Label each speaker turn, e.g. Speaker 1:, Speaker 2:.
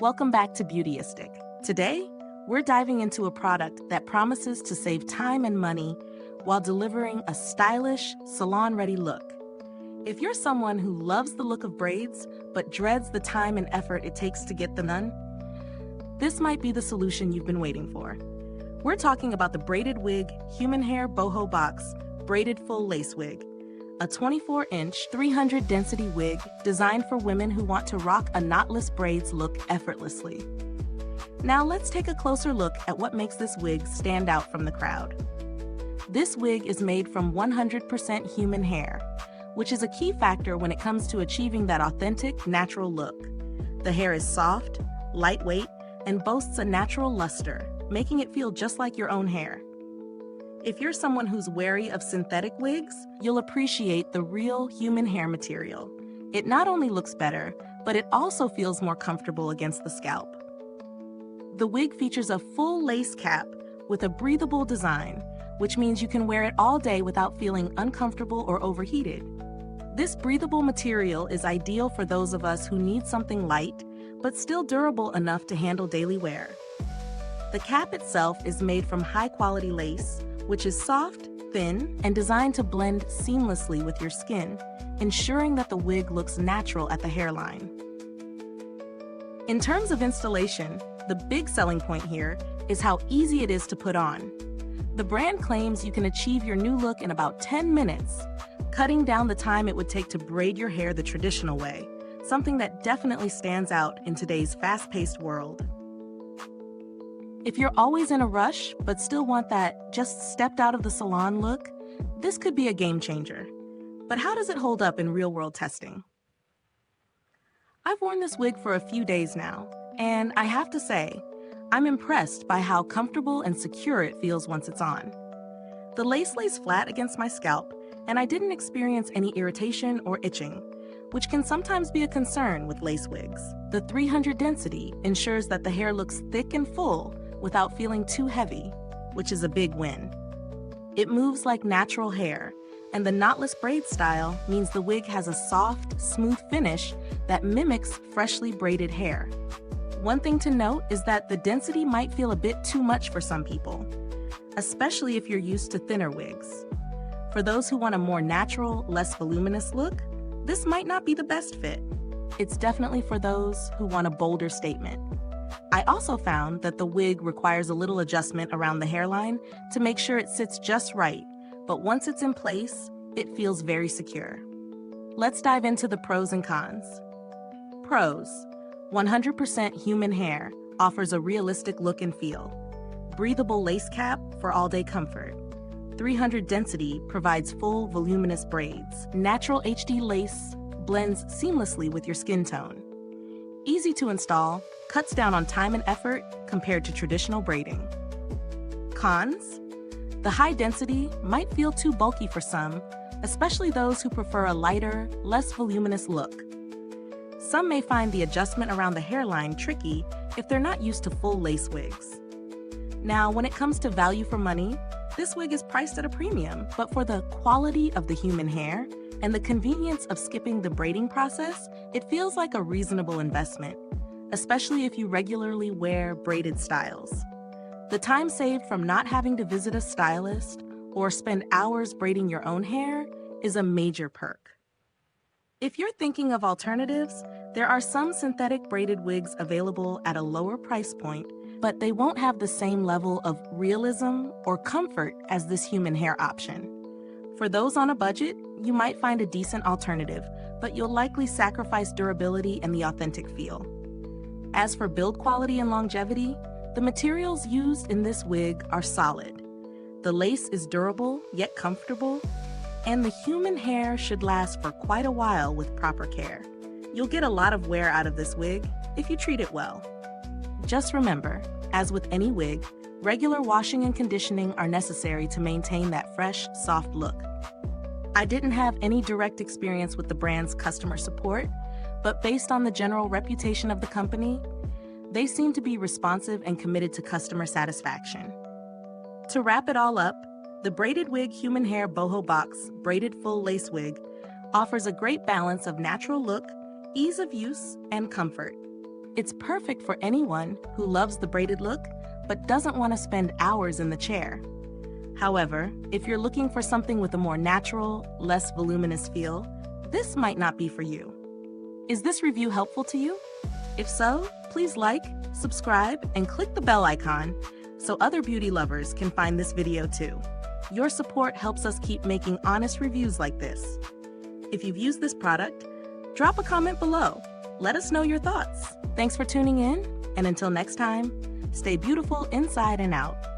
Speaker 1: Welcome back to Beautyistic. Today, we're diving into a product that promises to save time and money while delivering a stylish, salon-ready look. If you're someone who loves the look of braids but dreads the time and effort it takes to get them done, this might be the solution you've been waiting for. We're talking about the Braided Wig Human Hair Boho Box Braided Full Lace Wig, a 24-inch, 300 density wig designed for women who want to rock a knotless braids look effortlessly. Now let's take a closer look at what makes this wig stand out from the crowd. This wig is made from 100% human hair, which is a key factor when it comes to achieving that authentic, natural look. The hair is soft, lightweight, and boasts a natural luster, making it feel just like your own hair. If you're someone who's wary of synthetic wigs, you'll appreciate the real human hair material. It not only looks better, but it also feels more comfortable against the scalp. The wig features a full lace cap with a breathable design, which means you can wear it all day without feeling uncomfortable or overheated. This breathable material is ideal for those of us who need something light, but still durable enough to handle daily wear. The cap itself is made from high-quality lace, which is soft, thin, and designed to blend seamlessly with your skin, ensuring that the wig looks natural at the hairline. In terms of installation, the big selling point here is how easy it is to put on. The brand claims you can achieve your new look in about 10 minutes, cutting down the time it would take to braid your hair the traditional way, something that definitely stands out in today's fast-paced world. If you're always in a rush but still want that just stepped out of the salon look, this could be a game changer. But how does it hold up in real-world testing? I've worn this wig for a few days now, and I have to say, I'm impressed by how comfortable and secure it feels once it's on. The lace lays flat against my scalp, and I didn't experience any irritation or itching, which can sometimes be a concern with lace wigs. The 300 density ensures that the hair looks thick and full without feeling too heavy, which is a big win. It moves like natural hair, and the knotless braid style means the wig has a soft, smooth finish that mimics freshly braided hair. One thing to note is that the density might feel a bit too much for some people, especially if you're used to thinner wigs. For those who want a more natural, less voluminous look, this might not be the best fit. It's definitely for those who want a bolder statement. I also found that the wig requires a little adjustment around the hairline to make sure it sits just right, but once it's in place, it feels very secure. Let's dive into the pros and cons. Pros: 100% human hair offers a realistic look and feel. Breathable lace cap for all-day comfort. 300 density provides full, voluminous braids. Natural HD lace blends seamlessly with your skin tone. Easy to install, cuts down on time and effort compared to traditional braiding. Cons: the high density might feel too bulky for some, especially those who prefer a lighter, less voluminous look. Some may find the adjustment around the hairline tricky if they're not used to full lace wigs. Now, when it comes to value for money, this wig is priced at a premium, but for the quality of the human hair and the convenience of skipping the braiding process, it feels like a reasonable investment, especially if you regularly wear braided styles. The time saved from not having to visit a stylist or spend hours braiding your own hair is a major perk. If you're thinking of alternatives, there are some synthetic braided wigs available at a lower price point, but they won't have the same level of realism or comfort as this human hair option. For those on a budget, you might find a decent alternative, but you'll likely sacrifice durability and the authentic feel. As for build quality and longevity, the materials used in this wig are solid. The lace is durable yet comfortable, and the human hair should last for quite a while with proper care. You'll get a lot of wear out of this wig if you treat it well. Just remember, as with any wig, regular washing and conditioning are necessary to maintain that fresh, soft look. I didn't have any direct experience with the brand's customer support, but based on the general reputation of the company, they seem to be responsive and committed to customer satisfaction. To wrap it all up, the Braided Wig Human Hair Boho Box Braided Full Lace Wig offers a great balance of natural look, ease of use, and comfort. It's perfect for anyone who loves the braided look but doesn't want to spend hours in the chair. However, if you're looking for something with a more natural, less voluminous feel, this might not be for you. Is this review helpful to you? If so, please like, subscribe, and click the bell icon so other beauty lovers can find this video too. Your support helps us keep making honest reviews like this. If you've used this product, drop a comment below. Let us know your thoughts. Thanks for tuning in, and until next time, stay beautiful inside and out.